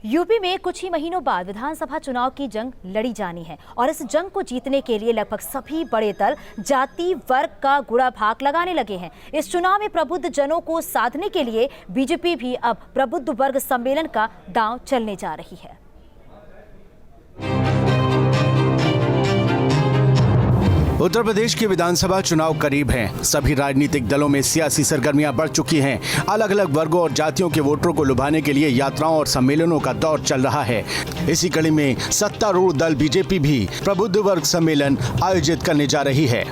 UP में कुछ ही महीनों बाद विधानसभा चुनाव की जंग लड़ी जानी है और इस जंग को जीतने के लिए लगभग सभी बड़े दल जाति वर्ग का गुड़ा भाग लगाने लगे हैं। इस चुनाव में प्रबुद्ध जनों को साधने के लिए बीजेपी भी अब प्रबुद्ध वर्ग सम्मेलन का दांव चलने जा रही है। उत्तर प्रदेश के विधानसभा चुनाव करीब हैं। सभी राजनीतिक दलों में सियासी सरगर्मियां बढ़ चुकी हैं। अलग अलग वर्गों और जातियों के वोटरों को लुभाने के लिए यात्राओं और सम्मेलनों का दौर चल रहा है। इसी कड़ी में सत्तारूढ़ दल बीजेपी भी प्रबुद्ध वर्ग सम्मेलन आयोजित करने जा रही है।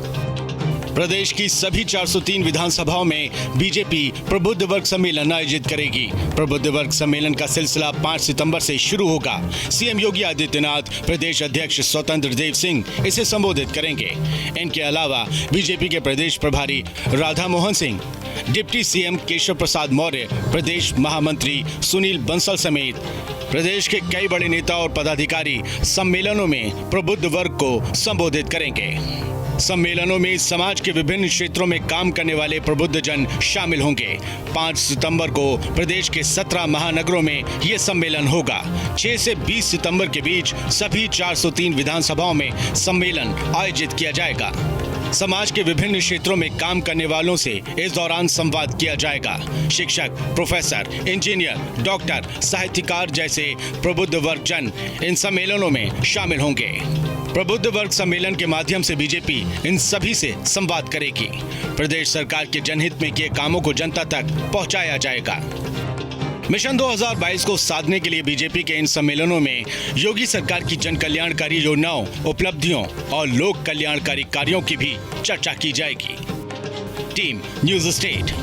प्रदेश की सभी 403 विधानसभाओं में बीजेपी प्रबुद्ध वर्ग सम्मेलन आयोजित करेगी। प्रबुद्ध वर्ग सम्मेलन का सिलसिला 5 सितंबर से शुरू होगा। सीएम योगी आदित्यनाथ, प्रदेश अध्यक्ष स्वतंत्र देव सिंह इसे संबोधित करेंगे। इनके अलावा बीजेपी के प्रदेश प्रभारी राधा मोहन सिंह, डिप्टी सीएम केशव प्रसाद मौर्य, प्रदेश महामंत्री सुनील बंसल समेत प्रदेश के कई बड़े नेता और पदाधिकारी सम्मेलनों में प्रबुद्ध वर्ग को संबोधित करेंगे। सम्मेलनों में समाज के विभिन्न क्षेत्रों में काम करने वाले प्रबुद्ध जन शामिल होंगे। 5 सितंबर को प्रदेश के 17 महानगरों में ये सम्मेलन होगा। 6 से 20 सितंबर के बीच सभी 403 विधानसभाओं में सम्मेलन आयोजित किया जाएगा। समाज के विभिन्न क्षेत्रों में काम करने वालों से इस दौरान संवाद किया जाएगा। शिक्षक, प्रोफेसर, इंजीनियर, डॉक्टर, साहित्यकार जैसे प्रबुद्ध वर्ग जन इन सम्मेलनों में शामिल होंगे। प्रबुद्ध वर्ग सम्मेलन के माध्यम से बीजेपी इन सभी से संवाद करेगी। प्रदेश सरकार के जनहित में किए कामों को जनता तक पहुंचाया जाएगा। मिशन 2022 को साधने के लिए बीजेपी के इन सम्मेलनों में योगी सरकार की जन कल्याणकारी योजनाओं, उपलब्धियों और लोक कल्याणकारी कार्यों की भी चर्चा की जाएगी। Team news state.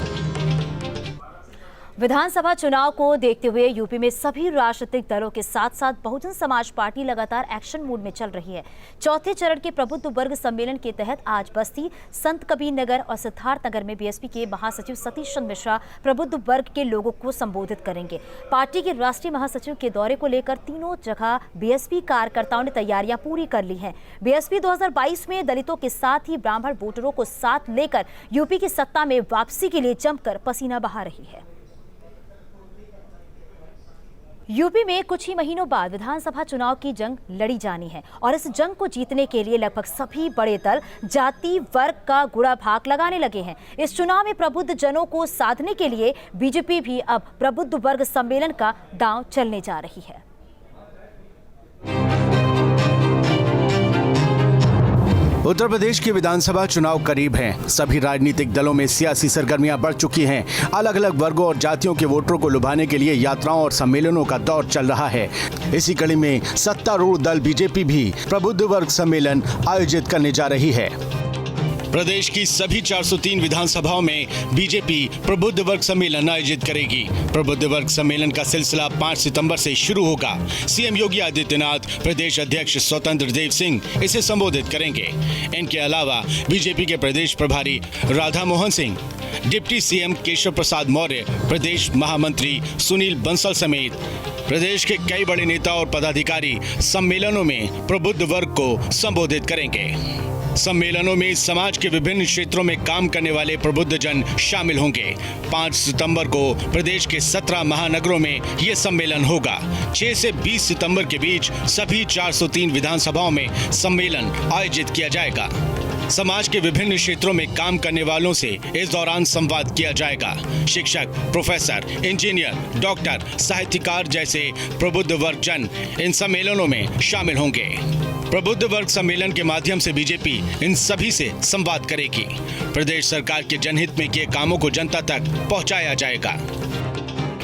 विधानसभा चुनाव को देखते हुए यूपी में सभी राजनीतिक दलों के साथ साथ बहुजन समाज पार्टी लगातार एक्शन मूड में चल रही है। चौथे चरण के प्रबुद्ध वर्ग सम्मेलन के तहत आज बस्ती, संत कबीर नगर और सिद्धार्थ नगर में बीएसपी के महासचिव सतीश चंद्र मिश्रा प्रबुद्ध वर्ग के लोगों को संबोधित करेंगे। पार्टी के राष्ट्रीय महासचिव के दौरे को लेकर तीनों जगह बीएसपी कार्यकर्ताओं ने तैयारियां पूरी कर ली हैं। बीएसपी 2022 में दलितों के साथ ही ब्राह्मण वोटरों को साथ लेकर यूपी की सत्ता में वापसी के लिए जमकर पसीना बहा रही है। यूपी में कुछ ही महीनों बाद विधानसभा चुनाव की जंग लड़ी जानी है और इस जंग को जीतने के लिए लगभग सभी बड़े दल जाति वर्ग का गुड़ा भाग लगाने लगे हैं। इस चुनाव में प्रबुद्ध जनों को साधने के लिए बीजेपी भी अब प्रबुद्ध वर्ग सम्मेलन का दांव चलने जा रही है। उत्तर प्रदेश के विधानसभा चुनाव करीब हैं। सभी राजनीतिक दलों में सियासी सरगर्मियां बढ़ चुकी हैं। अलग अलग वर्गों और जातियों के वोटरों को लुभाने के लिए यात्राओं और सम्मेलनों का दौर चल रहा है। इसी कड़ी में सत्तारूढ़ दल बीजेपी भी प्रबुद्ध वर्ग सम्मेलन आयोजित करने जा रही है। प्रदेश की सभी 403 विधानसभाओं में बीजेपी प्रबुद्ध वर्ग सम्मेलन आयोजित करेगी। प्रबुद्ध वर्ग सम्मेलन का सिलसिला 5 सितंबर से शुरू होगा। सीएम योगी आदित्यनाथ, प्रदेश अध्यक्ष स्वतंत्र देव सिंह इसे संबोधित करेंगे। इनके अलावा बीजेपी के प्रदेश प्रभारी राधा मोहन सिंह, डिप्टी सीएम केशव प्रसाद मौर्य, प्रदेश महामंत्री सुनील बंसल समेत प्रदेश के कई बड़े नेता और पदाधिकारी सम्मेलनों में प्रबुद्ध वर्ग को संबोधित करेंगे। सम्मेलनों में समाज के विभिन्न क्षेत्रों में काम करने वाले प्रबुद्ध जन शामिल होंगे। 5 सितंबर को प्रदेश के 17 महानगरों में ये सम्मेलन होगा। 6 से 20 सितंबर के बीच सभी 403 विधानसभाओं में सम्मेलन आयोजित किया जाएगा। समाज के विभिन्न क्षेत्रों में काम करने वालों से इस दौरान संवाद किया जाएगा। शिक्षक, प्रोफेसर, इंजीनियर, डॉक्टर, साहित्यकार जैसे प्रबुद्ध वर्ग जन इन सम्मेलनों में शामिल होंगे। प्रबुद्ध वर्ग सम्मेलन के माध्यम से बीजेपी इन सभी से संवाद करेगी। प्रदेश सरकार के जनहित में किए कामों को जनता तक पहुंचाया जाएगा।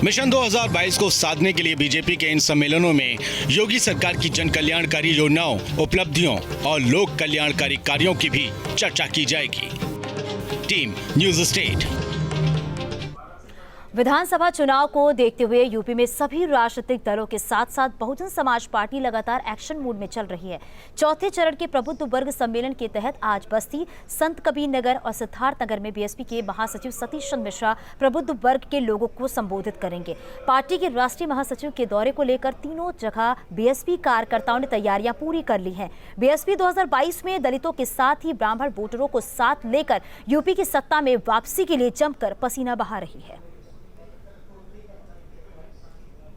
मिशन 2022 को साधने के लिए बीजेपी के इन सम्मेलनों में योगी सरकार की जन कल्याणकारी योजनाओं, उपलब्धियों और लोक कल्याणकारी कार्यों की भी चर्चा की जाएगी। Team news state. विधानसभा चुनाव को देखते हुए यूपी में सभी राजनीतिक दलों के साथ साथ बहुजन समाज पार्टी लगातार एक्शन मूड में चल रही है। चौथे चरण के प्रबुद्ध वर्ग सम्मेलन के तहत आज बस्ती, संत कबीर नगर और सिद्धार्थ नगर में बीएसपी के महासचिव सतीश चंद्र मिश्रा प्रबुद्ध वर्ग के लोगों को संबोधित करेंगे। पार्टी के राष्ट्रीय महासचिव के दौरे को लेकर तीनों जगह बीएसपी कार्यकर्ताओं ने तैयारियां पूरी कर ली हैं। बीएसपी 2022 में दलितों के साथ ही ब्राह्मण वोटरों को साथ लेकर यूपी की सत्ता में वापसी के लिए जमकर पसीना बहा रही है।